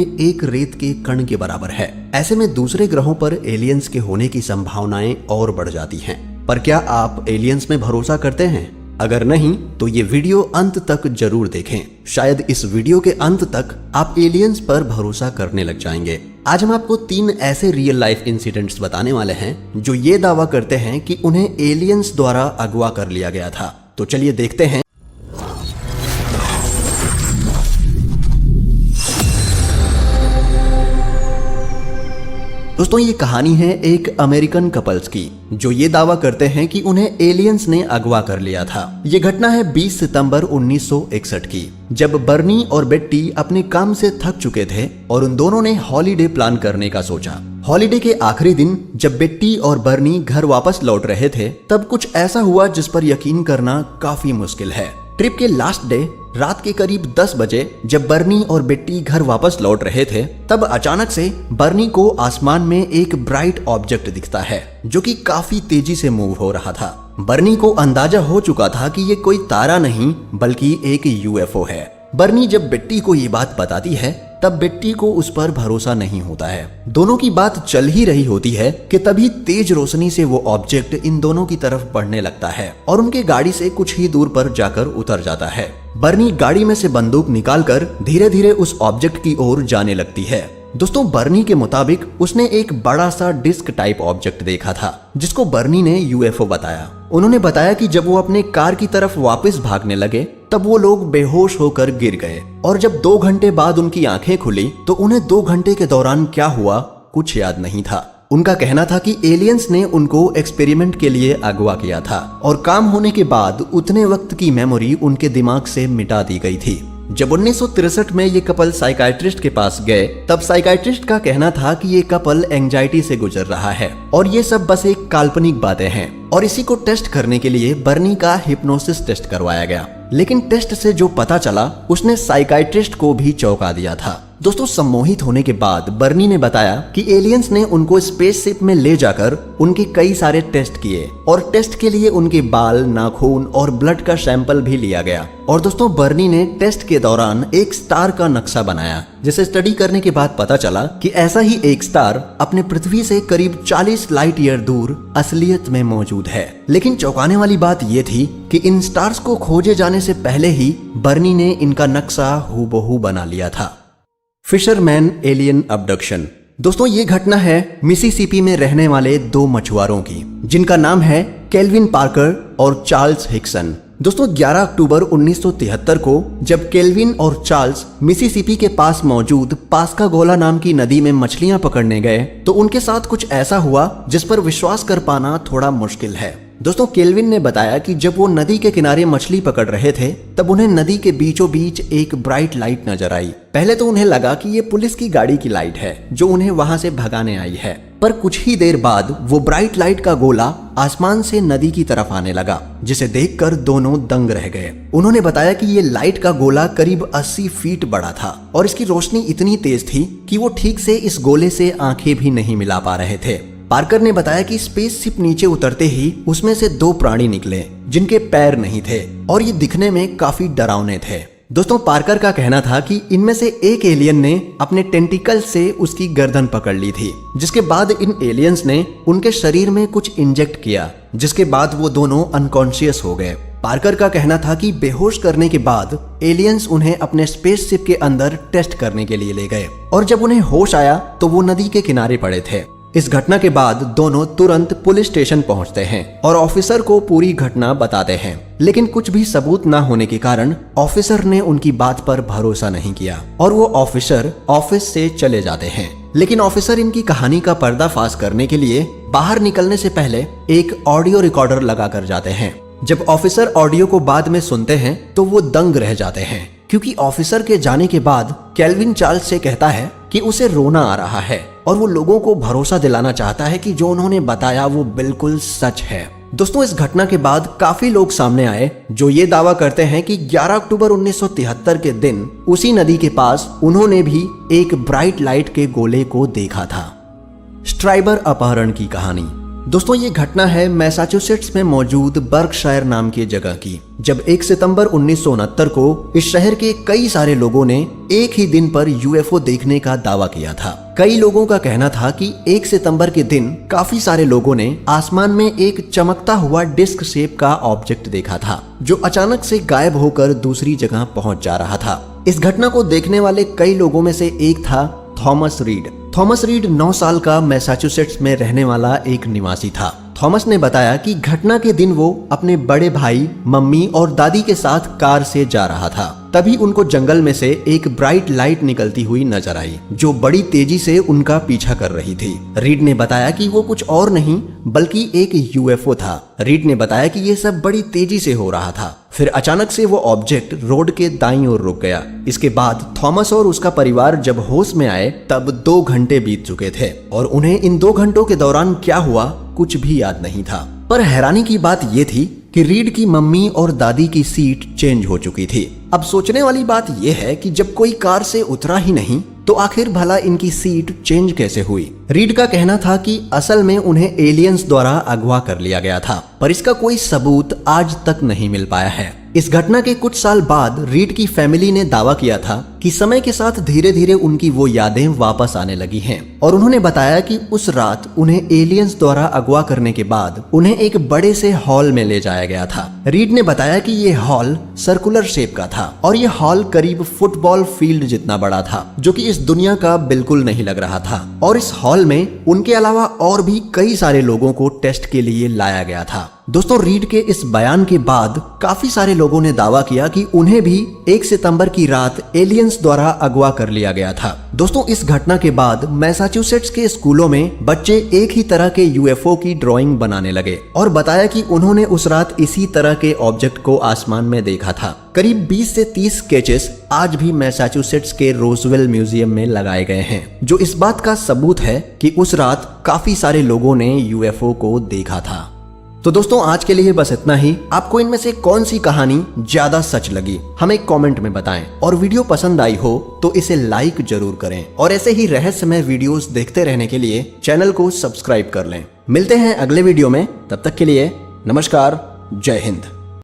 एक रेत के कण के बराबर है। ऐसे में दूसरे ग्रहों पर एलियंस के होने की संभावनाएं और बढ़ जाती हैं। पर क्या आप एलियंस में भरोसा करते हैं? अगर नहीं तो ये वीडियो अंत तक जरूर देखें। शायद इस वीडियो के अंत तक आप एलियंस पर भरोसा करने लग जाएंगे। आज हम आपको 3 ऐसे रियल लाइफ इंसिडेंट्स बताने वाले हैं जो ये दावा करते हैं कि उन्हें एलियंस द्वारा अगवा कर लिया गया था। तो चलिए देखते हैं। दोस्तों, ये कहानी है एक अमेरिकन कपल्स की जो ये दावा करते हैं कि उन्हें एलियंस ने अगवा कर लिया था। ये घटना है 20 सितंबर 1961 की, जब बर्नी और बेट्टी अपने काम से थक चुके थे और उन दोनों ने हॉलीडे प्लान करने का सोचा। हॉलीडे के आखिरी दिन जब बेट्टी और बर्नी घर वापस लौट रहे थे, तब कुछ ऐसा हुआ जिस पर यकीन करना काफी मुश्किल है। ट्रिप के लास्ट डे रात के करीब 10 बजे जब बर्नी और बेट्टी घर वापस लौट रहे थे, तब अचानक से बर्नी को आसमान में एक ब्राइट ऑब्जेक्ट दिखता है जो कि काफी तेजी से मूव हो रहा था। बर्नी को अंदाजा हो चुका था कि ये कोई तारा नहीं बल्कि एक यूएफओ है। बर्नी जब बेट्टी को ये बात बताती है तब बेट्टी को उस पर भरोसा नहीं होता है। दोनों की बात चल ही रही होती है कि तभी तेज रोशनी से वो ऑब्जेक्ट इन दोनों की तरफ बढ़ने लगता है और उनके गाड़ी से कुछ ही दूर पर जाकर उतर जाता है। बर्नी गाड़ी में से बंदूक निकालकर धीरे धीरे उस ऑब्जेक्ट की ओर जाने लगती है। दोस्तों, बर्नी के मुताबिक उसने एक बड़ा सा डिस्क टाइप ऑब्जेक्ट देखा था जिसको बर्नी ने यूएफओ बताया। उन्होंने बताया कि जब वो अपने कार की तरफ वापस भागने लगे तब वो लोग बेहोश होकर गिर गए और जब 2 घंटे बाद उनकी आंखें खुली तो उन्हें 2 घंटे के दौरान क्या हुआ कुछ याद नहीं था। उनका कहना था कि एलियंस ने उनको एक्सपेरिमेंट के लिए अगवा किया था और काम होने के बाद उतने वक्त की मेमोरी उनके दिमाग से मिटा दी गई थी। जब 1963 में ये कपल साइकाइट्रिस्ट के पास गए तब साइकाइट्रिस्ट का कहना था कि ये कपल एंजाइटी से गुजर रहा है और ये सब बस एक काल्पनिक बातें हैं, और इसी को टेस्ट करने के लिए बर्नी का हिप्नोसिस टेस्ट करवाया गया। लेकिन टेस्ट से जो पता चला उसने साइकाइट्रिस्ट को भी चौंका दिया था। दोस्तों, सम्मोहित होने के बाद बर्नी ने बताया कि एलियंस ने उनको स्पेसशिप में ले जाकर उनके कई सारे टेस्ट किए और टेस्ट के लिए उनके बाल, नाखून और ब्लड का सैंपल भी लिया गया। और दोस्तों, बर्नी ने टेस्ट के दौरान एक स्टार का नक्शा बनाया जिसे स्टडी करने के बाद पता चला कि ऐसा ही एक स्टार अपने पृथ्वी से करीब 40 लाइट ईयर दूर असलियत में मौजूद है। लेकिन चौंकाने वाली बात यह थी कि इन स्टार्स को खोजे जाने से पहले ही बर्नी ने इनका नक्शा हूबहू बना लिया था। Fisherman alien abduction. दोस्तों, ये घटना है मिसिसिपी में रहने वाले 2 मछुआरों की जिनका नाम है केल्विन पार्कर और चार्ल्स हिक्सन। दोस्तों, 11 अक्टूबर 1973 को जब केल्विन और चार्ल्स मिसिसिपी के पास मौजूद पास्कागोला नाम की नदी में मछलियां पकड़ने गए तो उनके साथ कुछ ऐसा हुआ जिस पर विश्वास कर पाना थोड़ा मुश्किल है। दोस्तों, केल्विन ने बताया कि जब वो नदी के किनारे मछली पकड़ रहे थे तब उन्हें नदी के बीचों बीच एक ब्राइट लाइट नजर आई। पहले तो उन्हें लगा कि ये पुलिस की गाड़ी की लाइट है जो उन्हें वहां से भगाने आई है, पर कुछ ही देर बाद वो ब्राइट लाइट का गोला आसमान से नदी की तरफ आने लगा जिसे देखकर दोनों दंग रह गए। उन्होंने बताया कि ये लाइट का गोला करीब 80 फीट बड़ा था और इसकी रोशनी इतनी तेज थी कि वो ठीक से इस गोले से आंखें भी नहीं मिला पा रहे थे। पार्कर ने बताया कि स्पेसशिप नीचे उतरते ही उसमें से 2 प्राणी निकले जिनके पैर नहीं थे और ये दिखने में काफी डरावने थे। दोस्तों, पार्कर का कहना था कि इनमें से एक एलियन ने अपने टेंटिकल से उसकी गर्दन पकड़ ली थी, जिसके बाद इन एलियंस ने उनके शरीर में कुछ इंजेक्ट किया, जिसके बाद वो दोनों अनकॉन्शियस हो गए। पार्कर का कहना था कि बेहोश करने के बाद एलियंस उन्हें अपने स्पेसशिप के अंदर टेस्ट करने के लिए ले गए और जब उन्हें होश आया तो वो नदी के किनारे पड़े थे। इस घटना के बाद दोनों तुरंत पुलिस स्टेशन पहुंचते हैं और ऑफिसर को पूरी घटना बताते हैं, लेकिन कुछ भी सबूत न होने के कारण ऑफिसर ने उनकी बात पर भरोसा नहीं किया और वो ऑफिसर ऑफिस से चले जाते हैं। लेकिन ऑफिसर इनकी कहानी का पर्दाफाश करने के लिए बाहर निकलने से पहले एक ऑडियो रिकॉर्डर लगा कर जाते हैं। जब ऑफिसर ऑडियो को बाद में सुनते हैं तो वो दंग रह जाते हैं, क्योंकि ऑफिसर के जाने के बाद केल्विन चार्ल्स से कहता है कि उसे रोना आ रहा है और वो लोगों को भरोसा दिलाना चाहता है कि जो उन्होंने बताया वो बिल्कुल सच है। दोस्तों, इस घटना के बाद काफी लोग सामने आए जो ये दावा करते हैं कि 11 अक्टूबर 1973 के दिन उसी नदी के पास उन्होंने भी एक ब्राइट लाइट के गोले को देखा था। स्ट्राइबर अपहरण की कहानी। दोस्तों ये घटना है मैसाचुसेट्स में मौजूद बर्कशायर नाम की जगह की, जब 1 सितंबर 1969 को इस शहर के कई सारे लोगों ने एक ही दिन पर यूएफओ देखने का दावा किया था। कई लोगों का कहना था कि 1 सितंबर के दिन काफी सारे लोगों ने आसमान में एक चमकता हुआ डिस्क शेप का ऑब्जेक्ट देखा था, जो अचानक से गायब होकर दूसरी जगह पहुंच जा रहा था। इस घटना को देखने वाले कई लोगों में से एक था थॉमस रीड। थॉमस रीड 9 साल का मैसाचुसेट्स में रहने वाला एक निवासी था। थॉमस ने बताया कि घटना के दिन वो अपने बड़े भाई, मम्मी और दादी के साथ कार से जा रहा था। तभी उनको जंगल में से एक ब्राइट लाइट निकलती हुई नजर आई, जो बड़ी तेजी से उनका पीछा कर रही थी। रीड ने बताया कि वो कुछ और नहीं बल्कि एक यूएफओ था। रीड ने बताया कि ये सब बड़ी तेजी से हो रहा था। फिर अचानक से वो ऑब्जेक्ट रोड के दाईं ओर रुक गया। इसके बाद थॉमस और उसका परिवार जब होश में आए तब 2 घंटे बीत चुके थे और उन्हें इन 2 घंटों के दौरान क्या हुआ कुछ भी याद नहीं था। पर हैरानी की बात यह थी कि रीड की मम्मी और दादी की सीट चेंज हो चुकी थी। अब सोचने वाली बात यह है कि जब कोई कार से उतरा ही नहीं तो आखिर भला इनकी सीट चेंज कैसे हुई। रीड का कहना था कि असल में उन्हें एलियंस द्वारा अगवा कर लिया गया था, पर इसका कोई सबूत आज तक नहीं मिल पाया है। इस घटना के कुछ साल बाद रीड की फैमिली ने दावा किया था कि समय के साथ धीरे धीरे उनकी वो यादें वापस आने लगी हैं और उन्होंने बताया कि उस रात उन्हें एलियंस द्वारा अगवा करने के बाद उन्हें एक बड़े से हॉल में ले जाया गया था। रीड ने बताया कि ये हॉल सर्कुलर शेप का था और ये हॉल करीब फुटबॉल फील्ड जितना बड़ा था, जो कि इस दुनिया का बिल्कुल नहीं लग रहा था। और इस हॉल में उनके अलावा और भी कई सारे लोगों को टेस्ट के लिए लाया गया था। दोस्तों रीड के इस बयान के बाद काफी सारे लोगों ने दावा किया कि उन्हें भी 1 सितंबर की रात एलियंस द्वारा अगवा कर लिया गया था। दोस्तों इस घटना के बाद मैसाचुसेट्स के स्कूलों में बच्चे एक ही तरह के यूएफओ की ड्राइंग बनाने लगे और बताया कि उन्होंने उस रात इसी तरह के ऑब्जेक्ट को आसमान में देखा था। करीब 20 से 30 स्केचेस आज भी मैसाचुसेट्स के रोजवेल म्यूजियम में लगाए गए हैं, जो इस बात का सबूत है कि उस रात काफी सारे लोगों ने यूएफओ को देखा था। तो दोस्तों आज के लिए बस इतना ही। आपको इनमें से कौन सी कहानी ज्यादा सच लगी हमें कमेंट में बताएं, और वीडियो पसंद आई हो तो इसे लाइक जरूर करें और ऐसे ही रहस्यमय वीडियोस देखते रहने के लिए चैनल को सब्सक्राइब कर लें। मिलते हैं अगले वीडियो में, तब तक के लिए नमस्कार, जय हिंद।